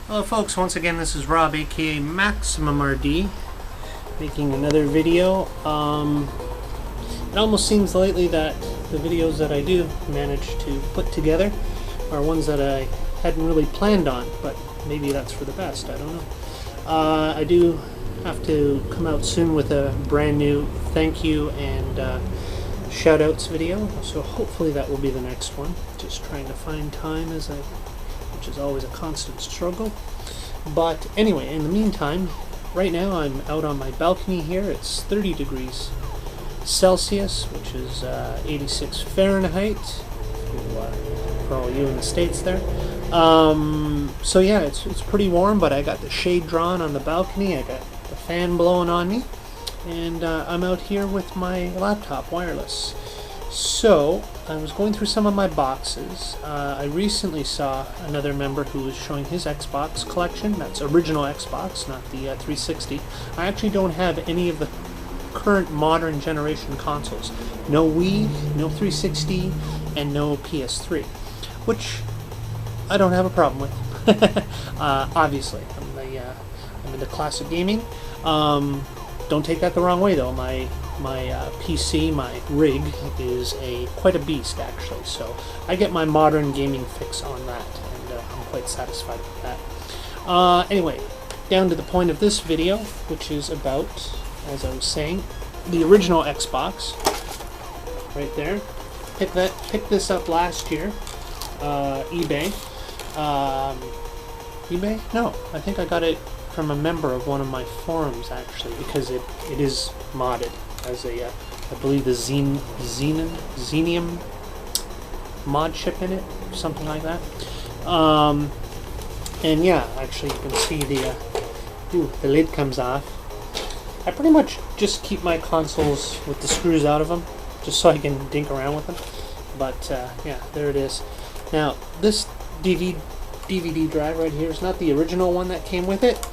Hello folks, once again this is Rob aka Maximum RD making another video. It almost seems lately that the videos that I do manage to put together are ones that I hadn't really planned on, but maybe that's for the best, I don't know. I do have to come out soon with a brand new thank you and shout outs video, so hopefully that will be the next one. Just trying to find time which is always a constant struggle. But anyway, in the meantime, right now I'm out on my balcony here. It's 30 degrees Celsius, which is 86 Fahrenheit, for all you in the States there. So yeah, it's pretty warm, but I got the shade drawn on the balcony, I got the fan blowing on me, and I'm out here with my laptop wireless. So I was going through some of my boxes. I recently saw another member who was showing his Xbox collection. That's original Xbox, not the 360. I actually don't have any of the current modern generation consoles. No Wii, no 360, and no PS3, which I don't have a problem with. Obviously, I'm into classic gaming. Don't take that the wrong way though. My PC, my rig, is quite a beast actually, so I get my modern gaming fix on that, and I'm quite satisfied with that. Anyway, down to the point of this video, which is about, as I was saying, the original Xbox, right there. Picked this up last year, eBay. eBay? No, I think I got it from a member of one of my forums actually, because it is modded as a, I believe the Xenium mod chip in it, or something like that. And yeah, actually you can see the lid comes off. I pretty much just keep my consoles with the screws out of them, just so I can dink around with them. But yeah, there it is. Now this DVD drive right here is not the original one that came with it.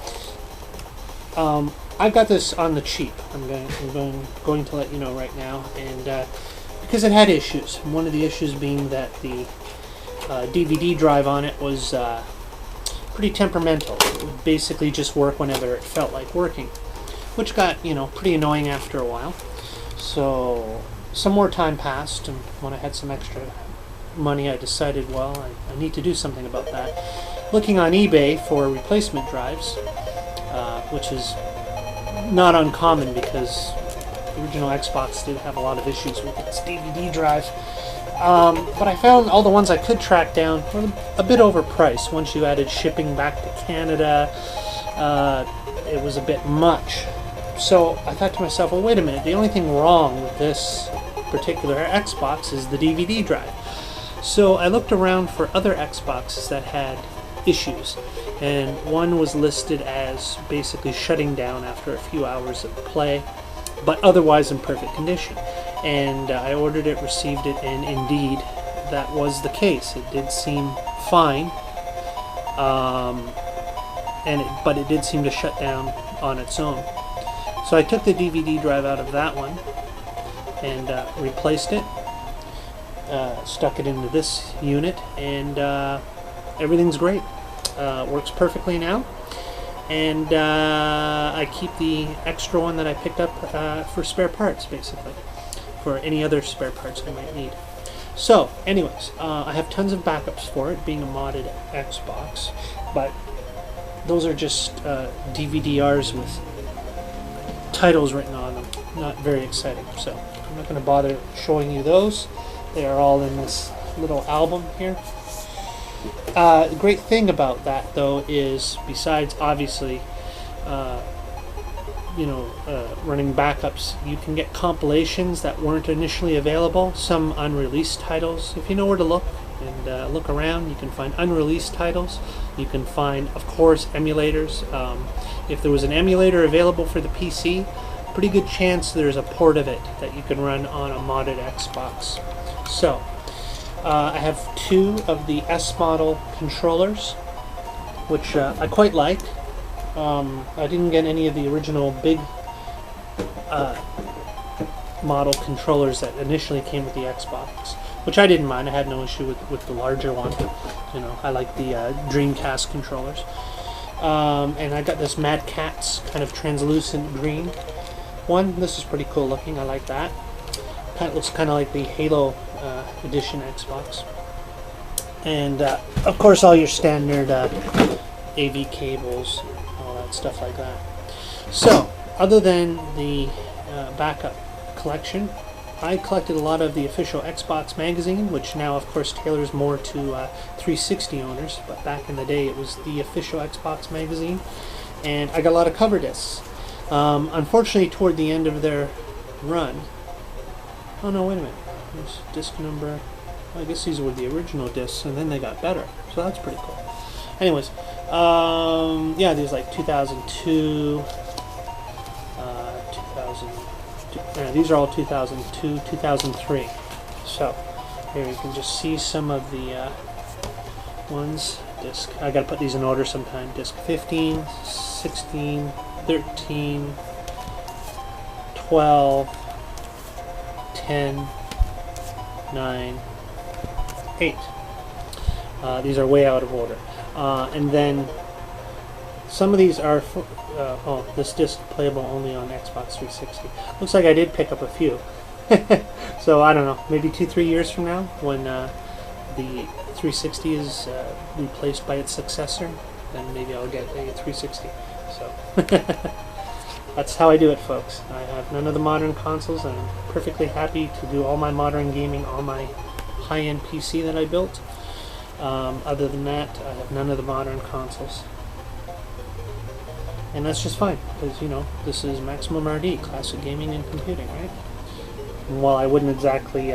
I got this on the cheap. I'm going to let you know right now, and because it had issues. One of the issues being that the DVD drive on it was pretty temperamental. It would basically just work whenever it felt like working, which got, pretty annoying after a while. So some more time passed, and when I had some extra money, I decided, well, I need to do something about that. Looking on eBay for replacement drives, which is not uncommon because the original Xbox did have a lot of issues with its DVD drive. But I found all the ones I could track down were a bit overpriced. Once you added shipping back to Canada, it was a bit much. So I thought to myself, well, wait a minute, the only thing wrong with this particular Xbox is the DVD drive. So I looked around for other Xboxes that had issues, and one was listed as basically shutting down after a few hours of play, but otherwise in perfect condition. And I ordered it, received it, and indeed that was the case. It did seem fine, but it did seem to shut down on its own. So I took the DVD drive out of that one and replaced it, stuck it into this unit, and everything's great. Works perfectly now, and I keep the extra one that I picked up for spare parts, basically, for any other spare parts I might need. So anyways, I have tons of backups for it, being a modded Xbox, but those are just DVDRs with titles written on them. Not very exciting, so I'm not going to bother showing you those. They are all in this little album here. The great thing about that, though, is besides obviously, running backups, you can get compilations that weren't initially available, some unreleased titles. If you know where to look and look around, you can find unreleased titles. You can find, of course, emulators. If there was an emulator available for the PC, pretty good chance there's a port of it that you can run on a modded Xbox. So I have two of the S model controllers, which I quite like. I didn't get any of the original big model controllers that initially came with the Xbox, which I didn't mind. I had no issue with the larger one. I like the Dreamcast controllers. And I got this Mad Catz kind of translucent green one. This is pretty cool looking. I like that. Looks kind of like the Halo edition Xbox. And of course all your standard AV cables, all that stuff like that. So other than the backup collection, I collected a lot of the official Xbox magazine, which now of course tailors more to 360 owners, but back in the day it was the official Xbox magazine. And I got a lot of cover discs. Unfortunately, toward the end of their run, oh no, wait a minute, there's disc number, I guess these were the original discs and then they got better, so that's pretty cool. Anyways, yeah, these like 2002, 2000, these are all 2002, 2003. So here you can just see some of the ones. Disc, I gotta put these in order sometime. Disc 15, 16, 13, 12, 10, 9, 8. These are way out of order. And then some of these are oh, this disc playable only on Xbox 360. Looks like I did pick up a few. So I don't know, maybe 2-3 years from now, when the 360 is replaced by its successor, then maybe I'll get a 360. So that's how I do it, folks. I have none of the modern consoles, and I'm perfectly happy to do all my modern gaming on my high-end PC that I built. Other than that, I have none of the modern consoles. And that's just fine, because, you know, this is Maximum RD, classic gaming and computing, right? And while I wouldn't exactly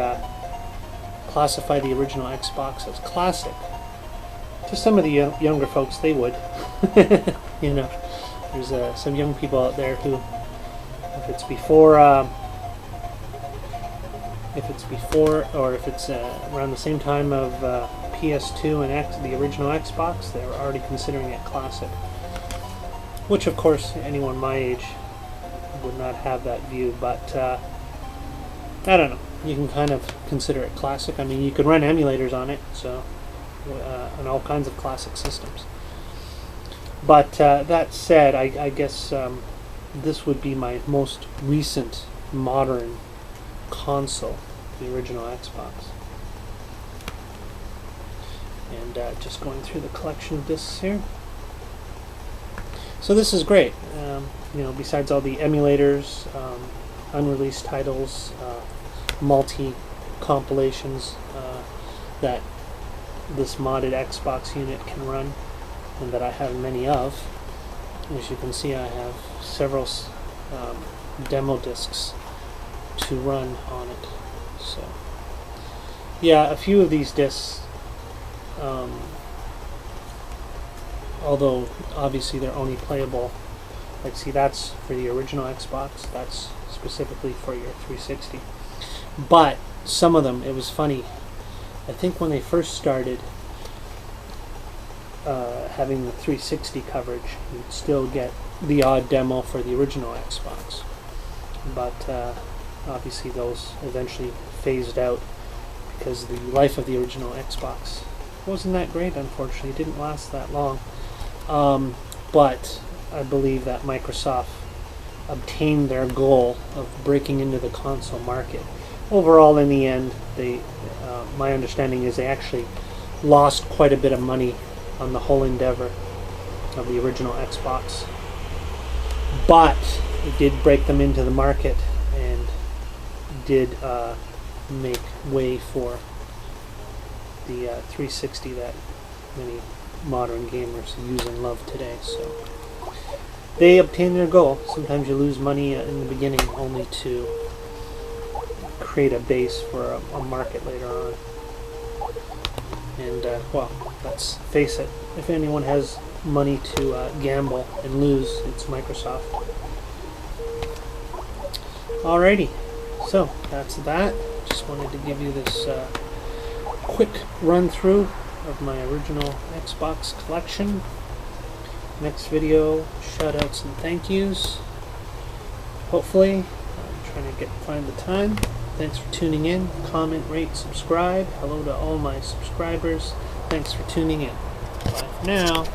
classify the original Xbox as classic, to some of the younger folks, they would. You know, there's some young people out there who, if it's before, or if it's around the same time of PS2 and the original Xbox, they're already considering it classic. Which, of course, anyone my age would not have that view, but I don't know. You can kind of consider it classic. I mean, you could run emulators on it, so on all kinds of classic systems. But that said, I guess this would be my most recent modern console, the original Xbox. And just going through the collection of discs here. So this is great. You know, besides all the emulators, unreleased titles, multi-compilations that this modded Xbox unit can run, and that I have many of. As you can see, I have several demo discs to run on it. So yeah, a few of these discs, although obviously they're only playable, like, see, that's for the original Xbox, that's specifically for your 360. But some of them, it was funny, I think when they first started having the 360 coverage, you'd still get the odd demo for the original Xbox. But obviously those eventually phased out because the life of the original Xbox wasn't that great, unfortunately. It didn't last that long. But I believe that Microsoft obtained their goal of breaking into the console market. Overall, in the end, they, my understanding is they actually lost quite a bit of money on the whole endeavor of the original Xbox. But it did break them into the market and did make way for the 360 that many modern gamers use and love today. So they obtain their goal. Sometimes you lose money in the beginning only to create a base for a market later on. And well, let's face it, if anyone has money to gamble and lose, it's Microsoft. Alrighty, so that's that. Just wanted to give you this quick run through of my original Xbox collection. Next video, shoutouts and thank yous. Hopefully, I'm trying to find the time. Thanks for tuning in. Comment, rate, subscribe. Hello to all my subscribers. Thanks for tuning in. Bye for now.